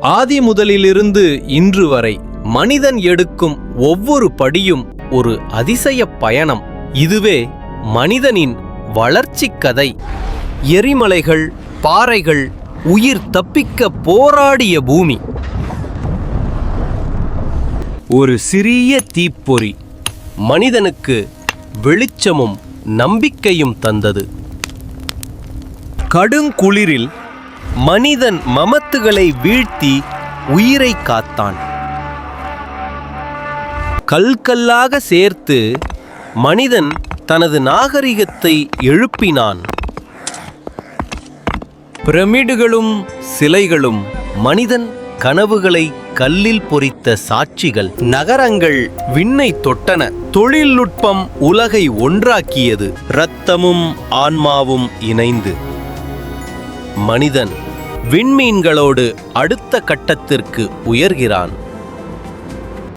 ஆதி முதலிலிருந்து இன்று வரை மனிதன் எடுக்கும் ஒவ்வொரு படியும் ஒரு அதிசய பயணம். இதுவே மனிதனின் வளர்ச்சிக் கதை. எரிமலைகள், பாறைகள், உயிர் தப்பிக்க போராடிய பூமி. ஒரு சிறிய தீப்பொறி மனிதனுக்கு வெளிச்சமும் நம்பிக்கையும் தந்தது. கடுங்குளிரில் மனிதன் மமத்துகளை வீழ்த்தி உயிரை காத்தான். கல்கல்லாக சேர்த்து மனிதன் தனது நாகரிகத்தை எழுப்பினான். பிரமிடுகளும் சிலைகளும் மனிதன் கனவுகளை கல்லில் பொறித்த சாட்சிகள். நகரங்கள் விண்ணை தொட்டன. தொழில்நுட்பம் உலகை ஒன்றாக்கியது. இரத்தமும் ஆன்மாவும் இணைந்து மனிதன் விண்மீன்களோடு அடுத்த கட்டத்திற்கு உயர்கிறான்.